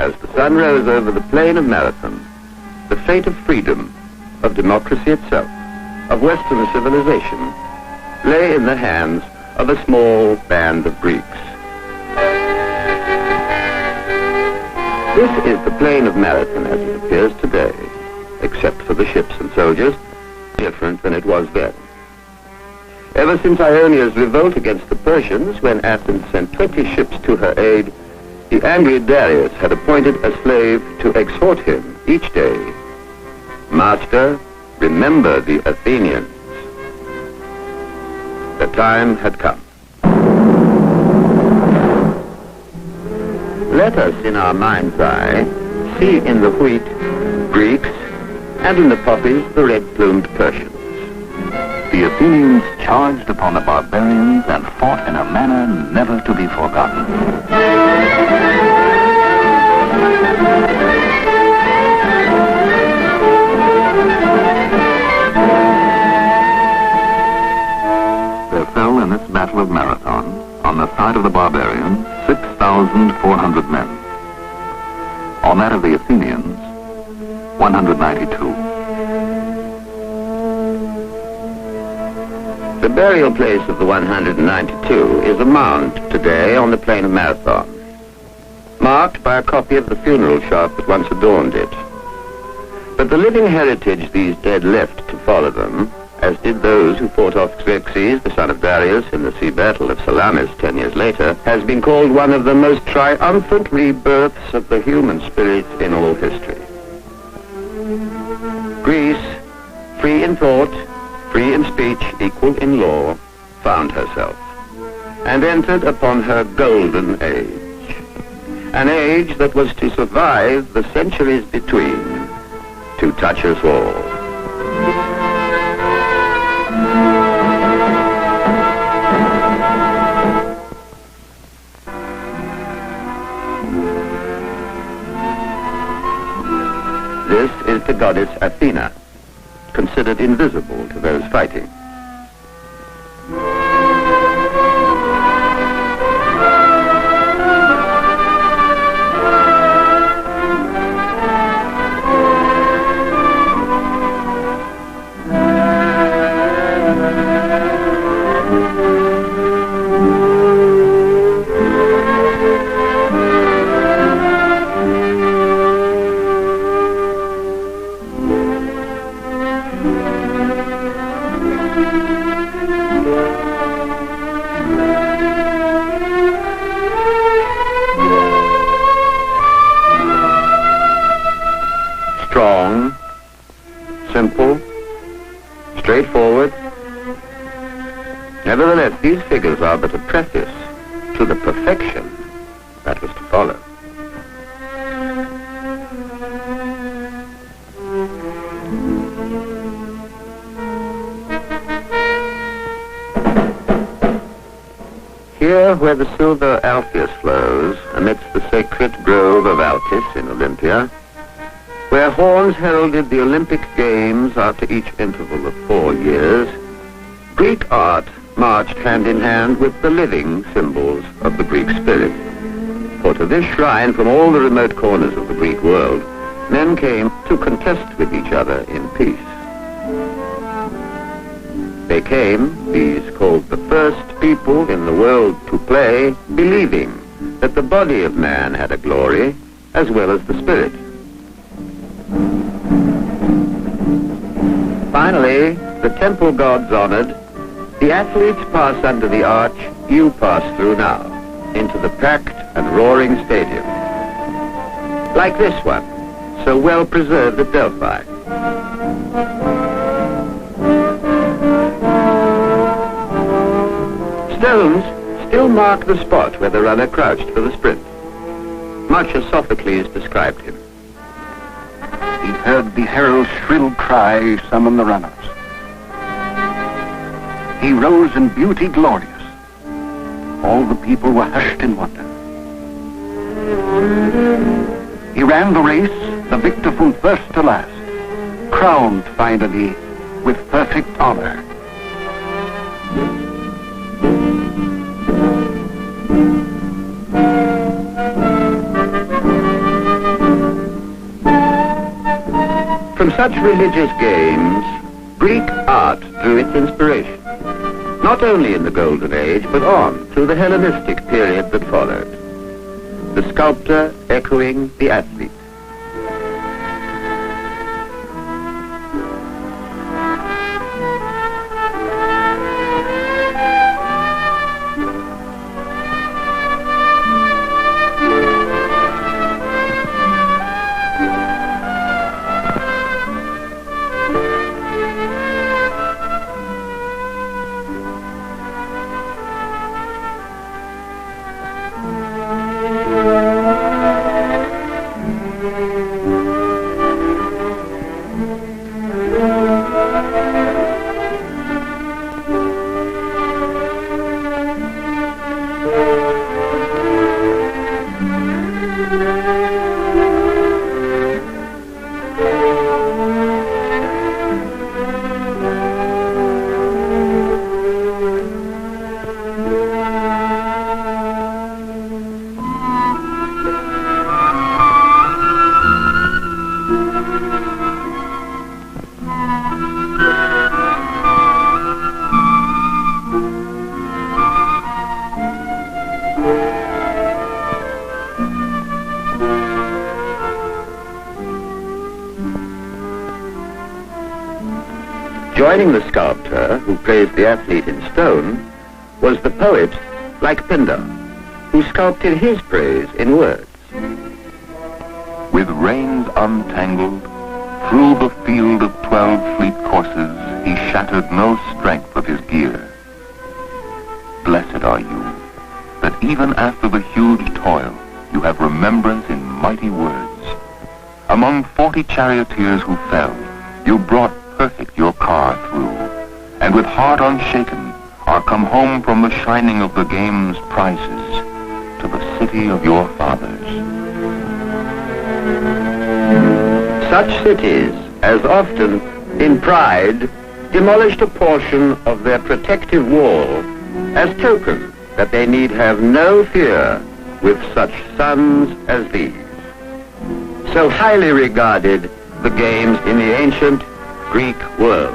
as the sun rose over the plain of Marathon, the fate of freedom, of democracy itself, of Western civilization, lay in the hands of a small band of Greeks. This is the plain of Marathon as it appears today, except for the ships and soldiers, different than it was then. Ever since Ionia's revolt against the Persians, when Athens sent 20 ships to her aid, the angry Darius had appointed a slave to exhort him each day, "Master, remember the Athenians." The time had come. Let us, in our mind's eye, see in the wheat Greeks, and in the poppies the red-plumed Persians. The Athenians charged upon the barbarians and fought in a manner never to be forgotten. There fell in this Battle of Marathon, on the side of the barbarians, 6,400 men. On that of the Athenians, 192. The burial place of the 192 is a mound today on the plain of Marathon, marked by a copy of the funeral shop that once adorned it. But the living heritage these dead left to follow them, as did those who fought off Xerxes, the son of Darius, in the sea battle of Salamis 10 years later, has been called one of the most triumphant rebirths of the human spirit in all history. Greece, free in thought, free in speech, equal in law, found herself, and entered upon her golden age, an age that was to survive the centuries between, to touch us all. This is the goddess Athena, considered invisible to those fighting. Strong, simple, straightforward. Nevertheless, these figures are but a preface to the perfection that was to follow. Here, where the silver Alpheus flows, amidst the sacred grove of Altis in Olympia, where horns heralded the Olympic Games after each interval of 4 years, Greek art marched hand in hand with the living symbols of the Greek spirit. For to this shrine, from all the remote corners of the Greek world, men came to contest with each other in peace. They came, these called the first people in the world to play, believing that the body of man had a glory as well as the spirit. Finally, the temple gods honored, the athletes pass under the arch you pass through now, into the packed and roaring stadium. Like this one, so well preserved at Delphi. Stones still mark the spot where the runner crouched for the sprint, much as Sophocles described him. He heard the herald's shrill cry summon the runners. He rose in beauty glorious. All the people were hushed in wonder. He ran the race, the victor from first to last, crowned finally with perfect honor. such religious games, Greek art drew its inspiration, not only in the Golden Age, but on through the Hellenistic period that followed. The sculptor echoing the athlete. Joining the sculptor, who praised the athlete in stone, was the poet, like Pindar, who sculpted his praise in words. With reins untangled, through the field of 12 fleet coursers, he shattered no strength of his gear. Blessed are you, that even after the huge toil, you have remembrance in mighty words. Among 40 charioteers who fell, you brought perfect your car through, and with heart unshaken are come home from the shining of the game's prizes to the city of your fathers. Such cities, as often, in pride, demolished a portion of their protective wall as token that they need have no fear with such sons as these. So highly regarded the games in the ancient Greek world.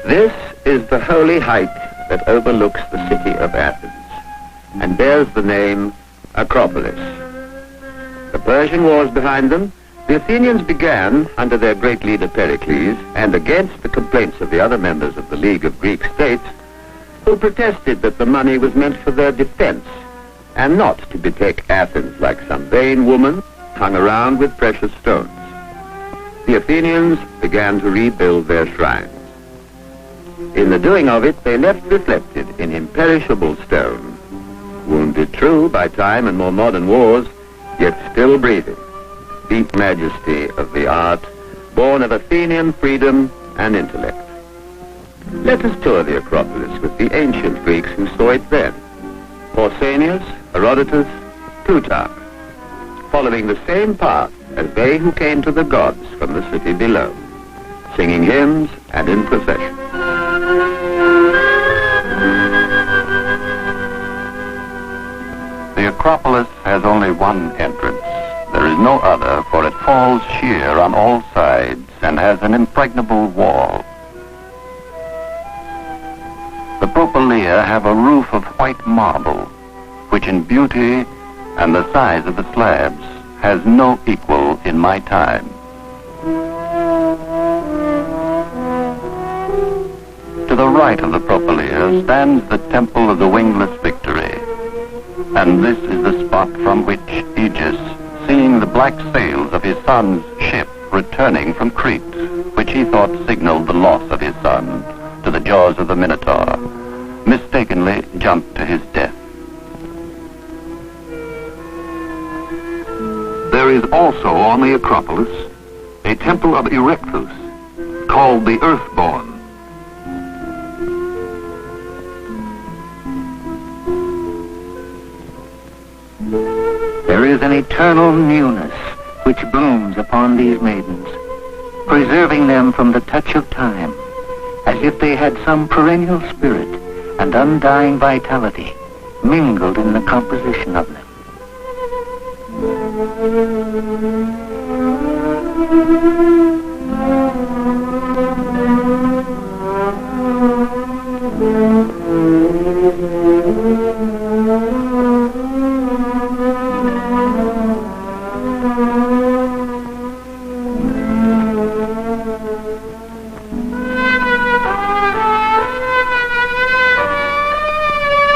This is the holy height that overlooks the city of Athens and bears the name Acropolis. The Persian wars behind them, the Athenians began, under their great leader Pericles, and against the complaints of the other members of the League of Greek States, who protested that the money was meant for their defense, and not to betake Athens like some vain woman hung around with precious stones. The Athenians began to rebuild their shrines. In the doing of it, they left reflected in imperishable stone, wounded true by time and more modern wars, yet still breathing, deep majesty of the art, born of Athenian freedom and intellect. Let us tour the Acropolis with the ancient Greeks who saw it then, Pausanias, Herodotus, Plutarch, following the same path as they who came to the gods from the city below, singing hymns and in procession. The Acropolis has only one entrance. There is no other, for it falls sheer on all sides and has an impregnable wall. The propylaea have a roof of white marble, which in beauty and the size of the slabs has no equal in my time. To the right of the propylaea stands the Temple of the Wingless Victory, and this is the spot from which Aegis, seeing the black sails of his son's ship returning from Crete, which he thought signaled the loss of his son, to the jaws of the Minotaur, mistakenly jumped to his death. There is also on the Acropolis a temple of Erectus, called the Earthborn. is an eternal newness which blooms upon these maidens, preserving them from the touch of time, as if they had some perennial spirit and undying vitality mingled in the composition of them.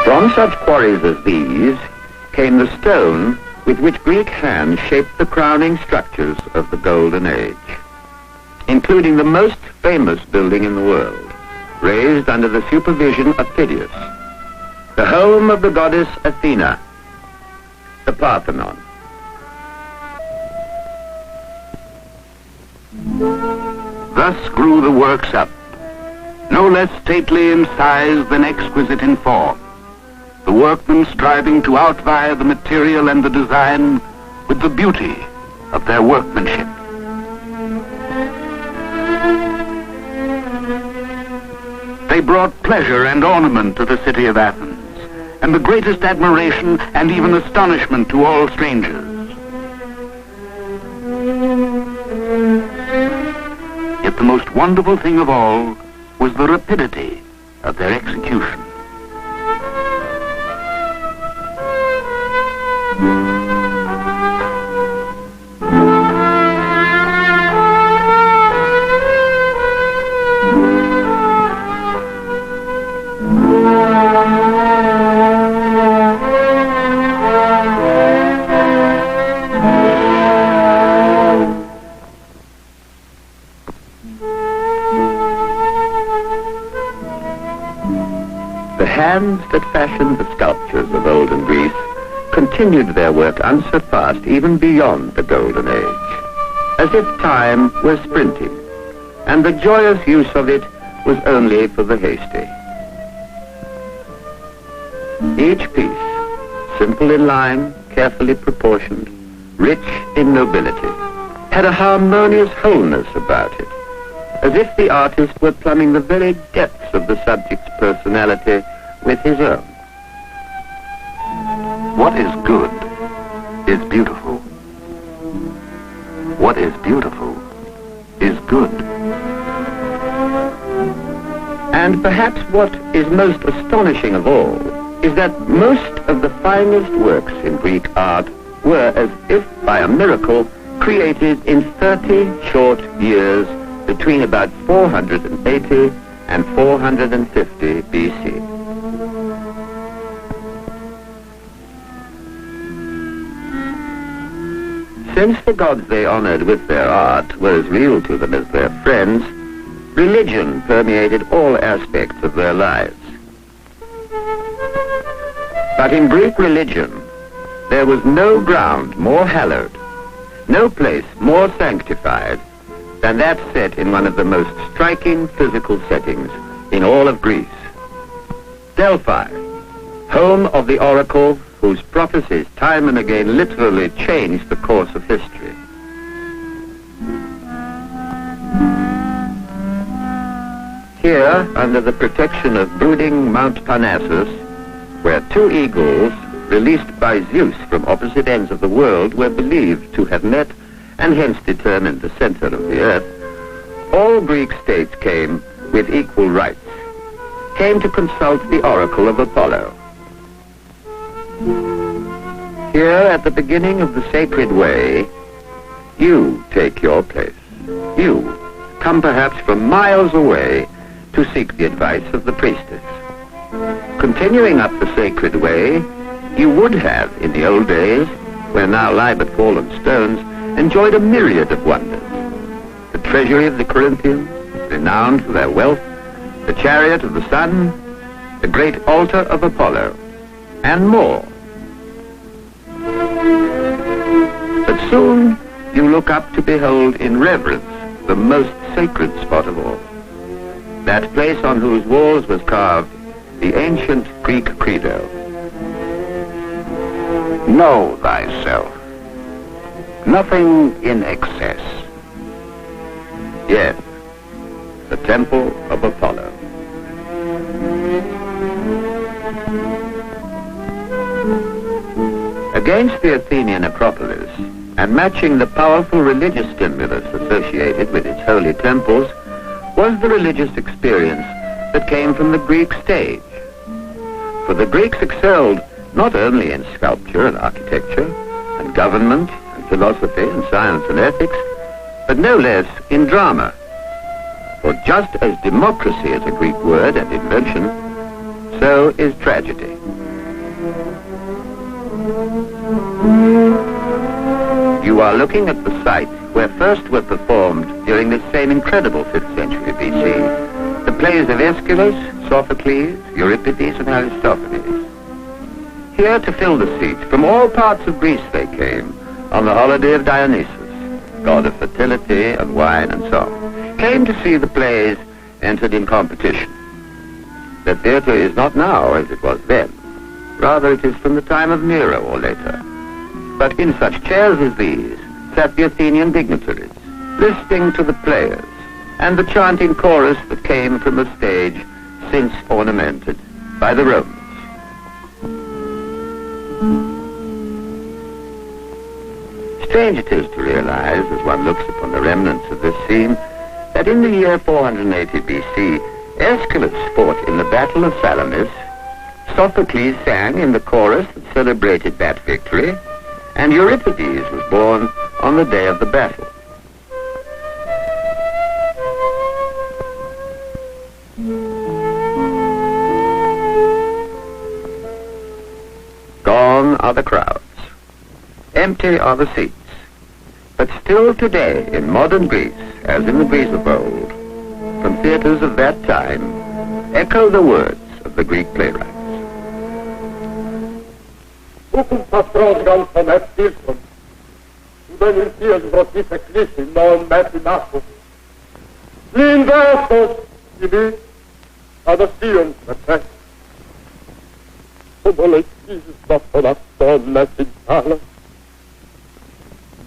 From such quarries as these came the stone with which Greek hands shaped the crowning structures of the Golden Age, including the most famous building in the world, raised under the supervision of Phidias, the home of the goddess Athena, the Parthenon. Thus grew the works up, no less stately in size than exquisite in form, the workmen striving to outvie the material and the design with the beauty of their workmanship. They brought pleasure and ornament to the city of Athens, and the greatest admiration and even astonishment to all strangers. Yet the most wonderful thing of all was the rapidity of their execution. The hands that fashioned the sculptures of olden Greece continued their work unsurpassed even beyond the Golden Age, as if time were sprinting, and the joyous use of it was only for the hasty. Each piece, simple in line, carefully proportioned, rich in nobility, had a harmonious wholeness about it, as if the artist were plumbing the very depths of the subject's personality with his own. What is good is beautiful. What is beautiful is good. And perhaps what is most astonishing of all is that most of the finest works in Greek art were, as if by a miracle, created in 30 short years between about 480 and 450 BC. Since the gods they honored with their art were as real to them as their friends, religion permeated all aspects of their lives. But in Greek religion, there was no ground more hallowed, no place more sanctified than that set in one of the most striking physical settings in all of Greece. Delphi, home of the oracle whose prophecies time and again literally changed the course of history. Here, under the protection of brooding Mount Parnassus, where two eagles, released by Zeus from opposite ends of the world, were believed to have met and hence determined the center of the earth, all Greek states came with equal rights, came to consult the oracle of Apollo. Here, at the beginning of the sacred way, you take your place. You come perhaps from miles away to seek the advice of the priestess. Continuing up the sacred way, you would have, in the old days, where now lie but fallen stones, enjoyed a myriad of wonders. The treasury of the Corinthians, renowned for their wealth, the chariot of the sun, the great altar of Apollo, and more. But soon you look up to behold in reverence the most sacred spot of all, that place on whose walls was carved the ancient Greek credo. Know thyself. Nothing in excess. Yes, the Temple of Apollo. Against the Athenian Acropolis, and matching the powerful religious stimulus associated with its holy temples, was the religious experience that came from the Greek stage. For the Greeks excelled not only in sculpture and architecture, and government, and philosophy, and science and ethics, but no less in drama. For just as democracy is a Greek word and invention, so is tragedy. You are looking at the site where first were performed, during this same incredible 5th century BC, the plays of Aeschylus, Sophocles, Euripides, and Aristophanes. Here to fill the seat, from all parts of Greece they came, on the holiday of Dionysus, god of fertility and wine and song, came to see the plays entered in competition. The theatre is not now as it was then. Rather, it is from the time of Nero or later. But in such chairs as these sat the Athenian dignitaries, listening to the players and the chanting chorus that came from the stage since ornamented by the Romans. Strange it is to realize, as one looks upon the remnants of this scene, that in the year 480 BC, Aeschylus fought in the Battle of Salamis, Sophocles sang in the chorus that celebrated that victory, and Euripides was born on the day of the battle. Gone are the crowds. Empty are the seats. But still today, in modern Greece, as in the Greece of old, from theaters of that time, echo the words of the Greek playwrights. Ukun patron sonet filtrum, udenin fies vrotite clisi non metinatus, l'inversos ili adasium prefect,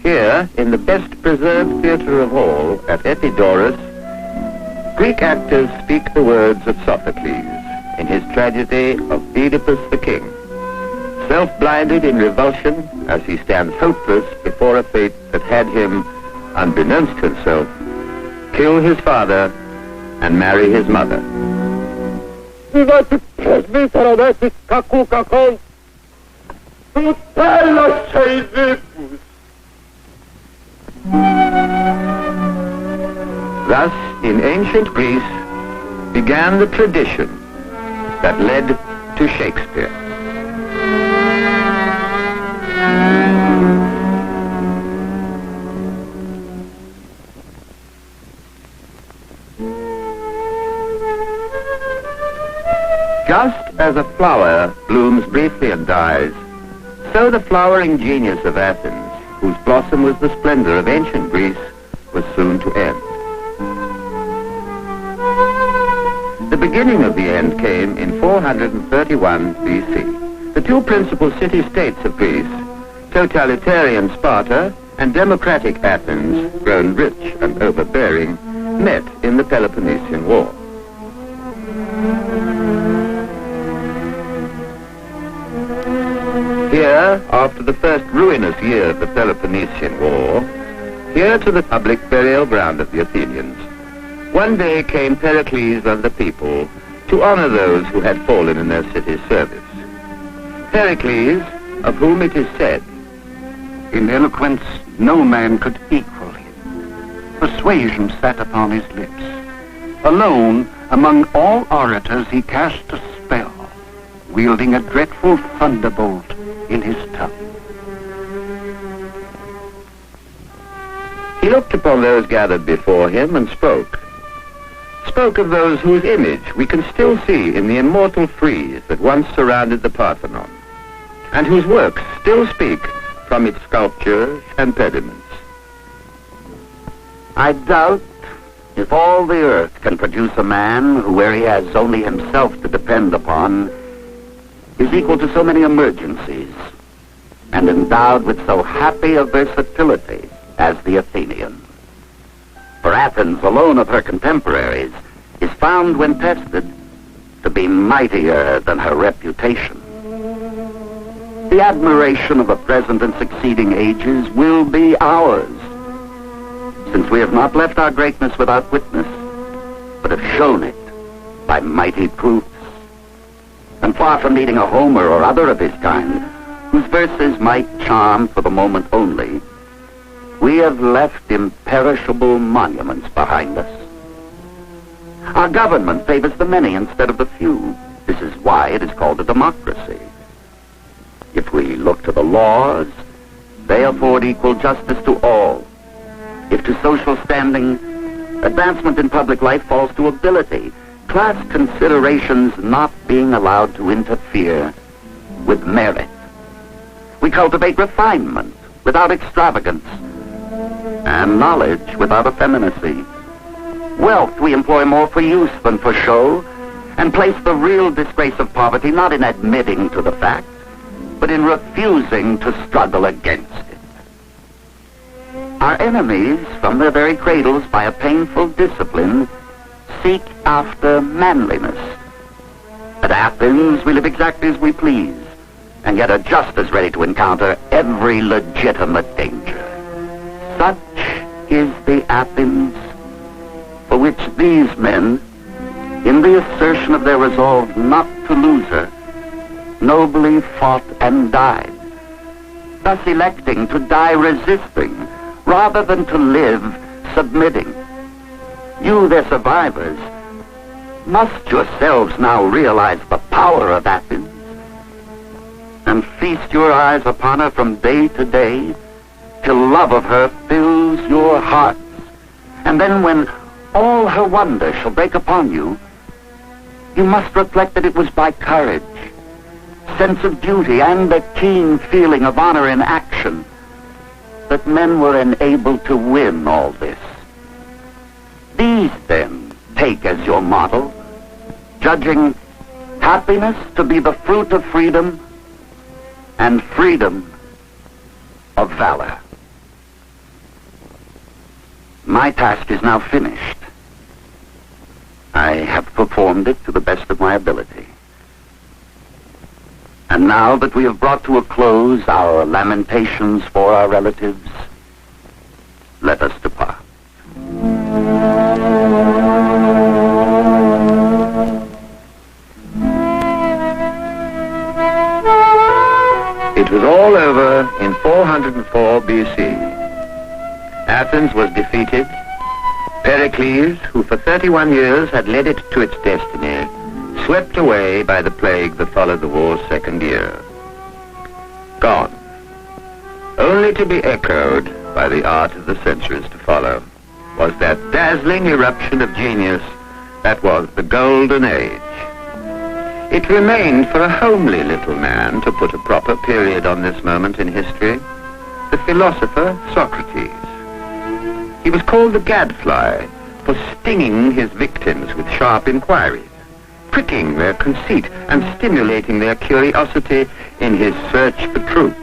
Here, in the best preserved theatre of all, at Epidaurus, Greek actors speak the words of Sophocles in his tragedy of Oedipus the King, self-blinded in revulsion as he stands hopeless before a fate that had him, unbeknownst to himself, kill his father and marry his mother. Thus, in ancient Greece, began the tradition that led to Shakespeare. Just as a flower blooms briefly and dies, so the flowering genius of Athens, whose blossom was the splendor of ancient Greece, was soon to end. The beginning of the end came in 431 BC. The two principal city-states of Greece, totalitarian Sparta and democratic Athens, grown rich and overbearing, met in the Peloponnesian War. Here, after the first ruinous year of the Peloponnesian War, here to the public burial ground of the Athenians, one day came Pericles and the people to honor those who had fallen in their city's service. Pericles, of whom it is said, In eloquence no man could equal him. Persuasion sat upon his lips. Alone, among all orators, he cast a spell, wielding a dreadful thunderbolt in his tongue. He looked upon those gathered before him and spoke of those whose image we can still see in the immortal frieze that once surrounded the Parthenon, and whose works still speak from its sculptures and pediments. I doubt if all the earth can produce a man who, where he has only himself to depend upon, is equal to so many emergencies, and endowed with so happy a versatility as the Athenian. For Athens alone of her contemporaries is found, when tested, to be mightier than her reputation. The admiration of the present and succeeding ages will be ours, since we have not left our greatness without witness, but have shown it by mighty proofs. And far from needing a Homer or other of his kind, whose verses might charm for the moment only, we have left imperishable monuments behind us. Our government favors the many instead of the few. This is why it is called a democracy. If we look to the laws, they afford equal justice to all. If to social standing, advancement in public life falls to ability, class considerations not being allowed to interfere with merit. We cultivate refinement without extravagance, and knowledge without effeminacy. Wealth we employ more for use than for show, and place the real disgrace of poverty not in admitting to the fact, but in refusing to struggle against it. Our enemies, from their very cradles, by a painful discipline, seek after manliness. At Athens, we live exactly as we please, and yet are just as ready to encounter every legitimate danger. Such is the Athens for which these men, in the assertion of their resolve not to lose her, nobly fought and died, thus electing to die resisting rather than to live submitting. You, their survivors, must yourselves now realize the power of Athens and feast your eyes upon her from day to day till love of her fills your hearts. And then when all her wonder shall break upon you, you must reflect that it was by courage, sense of duty, and a keen feeling of honor in action that men were enabled to win all this. These, then, take as your model, judging happiness to be the fruit of freedom and freedom of valor. My task is now finished. I have performed it to the best of my ability. And now that we have brought to a close our lamentations for our relatives, let us depart. It was all over in 404 BC. Athens was defeated. Pericles, who for 31 years had led it to its destiny, swept away by the plague that followed the war's second year. Gone, only to be echoed by the art of the centuries to follow, was that dazzling eruption of genius that was the Golden Age. It remained for a homely little man to put a proper period on this moment in history, the philosopher Socrates. He was called the gadfly for stinging his victims with sharp inquiries, pricking their conceit and stimulating their curiosity in his search for truth.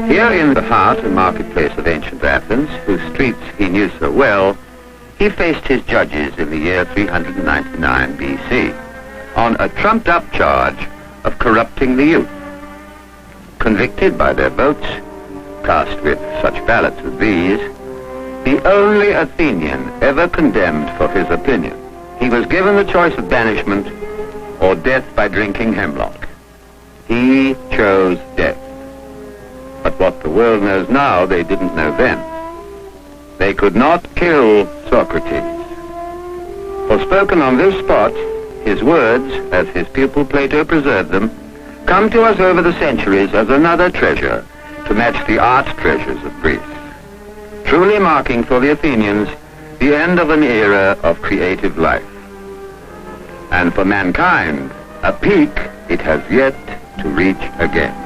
Here in the heart and marketplace of ancient Athens, whose streets he knew so well, he faced his judges in the year 399 BC on a trumped-up charge of corrupting the youth. Convicted by their votes, cast with such ballots as these, the only Athenian ever condemned for his opinion, he was given the choice of banishment or death by drinking hemlock. He chose death. But what the world knows now, they didn't know then. They could not kill Socrates. For spoken on this spot, his words, as his pupil Plato preserved them, come to us over the centuries as another treasure to match the art treasures of Greece, truly marking for the Athenians the end of an era of creative life. And for mankind, a peak it has yet to reach again.